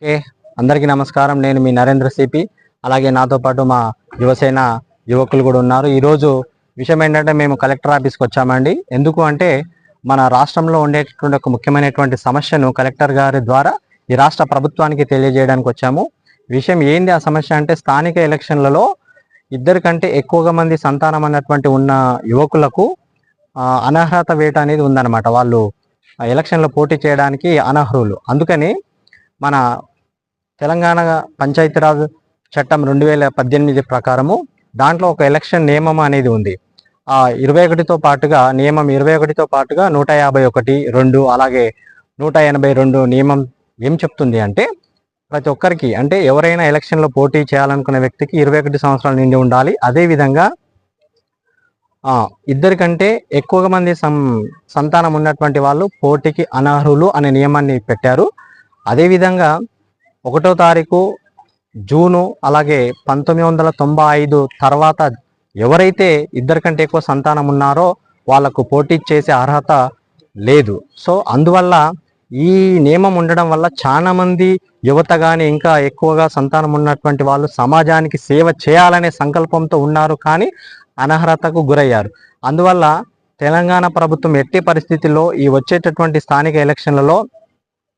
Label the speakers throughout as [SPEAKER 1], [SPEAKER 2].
[SPEAKER 1] Okay, అందరికీ నమస్కారం. నేను మీ నరేంద్ర సిపి. అలాగే నాతో పాటు మా యువసేన యువకులు కూడా ఉన్నారు. ఈరోజు విషయం ఏంటంటే మేము కలెక్టర్ ఆఫీస్కి వచ్చామండి. ఎందుకు అంటే మన రాష్ట్రంలో ఉండేటటువంటి ఒక ముఖ్యమైనటువంటి సమస్యను కలెక్టర్ గారి ద్వారా ఈ రాష్ట్ర ప్రభుత్వానికి తెలియజేయడానికి వచ్చాము. విషయం ఏంది ఆ సమస్య అంటే స్థానిక ఎలక్షన్లలో ఇద్దరి కంటే ఎక్కువగా మంది సంతానం అన్నటువంటి ఉన్న యువకులకు అనర్హత వేట అనేది ఉందన్నమాట. వాళ్ళు ఎలక్షన్లో పోటీ చేయడానికి అనర్హులు. అందుకని మన తెలంగాణ పంచాయతీరాజ్ చట్టం 2018 ప్రకారము దాంట్లో ఒక ఎలక్షన్ నియమం అనేది ఉంది. ఆ 21తో పాటుగా నియమం 21తో పాటుగా 151(2) అలాగే 182 నియమం ఏం చెప్తుంది అంటే ప్రతి ఒక్కరికి అంటే ఎవరైనా ఎలక్షన్లో పోటీ చేయాలనుకునే వ్యక్తికి 21 సంవత్సరాలు నిండి ఉండాలి. అదేవిధంగా ఇద్దరికంటే ఎక్కువగా మంది సంతానం ఉన్నటువంటి వాళ్ళు పోటీకి అనర్హులు అనే నియమాన్ని పెట్టారు. అదేవిధంగా 1వ తారీఖు జూను అలాగే 1995 తర్వాత ఎవరైతే ఇద్దరికంటే ఎక్కువ సంతానం ఉన్నారో వాళ్లకు పోటీ చేసే అర్హత లేదు. సో అందువల్ల ఈ నియమం ఉండడం వల్ల చాలా మంది యువత కానీ ఇంకా ఎక్కువగా సంతానం ఉన్నటువంటి వాళ్ళు సమాజానికి సేవ చేయాలనే సంకల్పంతో ఉన్నారు, కానీ అనర్హతకు గురయ్యారు. అందువల్ల తెలంగాణ ప్రభుత్వం ఎట్టి పరిస్థితుల్లో ఈ వచ్చేటటువంటి స్థానిక ఎలక్షన్లలో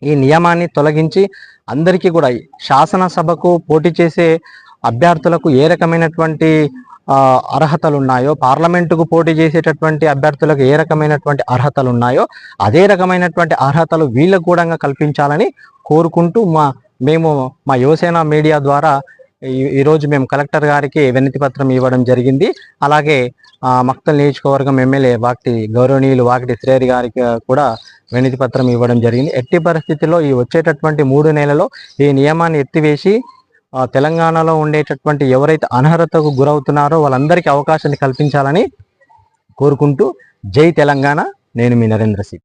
[SPEAKER 1] ఈ నియమాన్ని తొలగించి అందరికీ కూడా శాసనసభకు పోటీ చేసే అభ్యర్థులకు ఏ రకమైనటువంటి అర్హతలు ఉన్నాయో, పార్లమెంటుకు పోటీ చేసేటటువంటి అభ్యర్థులకు ఏ రకమైనటువంటి అర్హతలు ఉన్నాయో అదే రకమైనటువంటి అర్హతలు వీళ్ళకు కూడా కల్పించాలని కోరుకుంటూ మేము మా యువసేన మీడియా ద్వారా ఈరోజు మేము కలెక్టర్ గారికి వినతి పత్రం ఇవ్వడం జరిగింది. అలాగే మక్తల్ నియోజకవర్గం ఎమ్మెల్యే గౌరవనీయులు వాకిటి శ్రేయర్ గారికి కూడా వినతి పత్రం ఇవ్వడం జరిగింది. ఎట్టి పరిస్థితుల్లో ఈ వచ్చేటటువంటి 3 నెలల్లో ఈ నియమాన్ని ఎత్తివేసి తెలంగాణలో ఉండేటటువంటి ఎవరైతే అనర్హతకు గురవుతున్నారో వాళ్ళందరికీ అవకాశాన్ని కల్పించాలని కోరుకుంటూ జై తెలంగాణ. నేను మీ నరేంద్ర సి.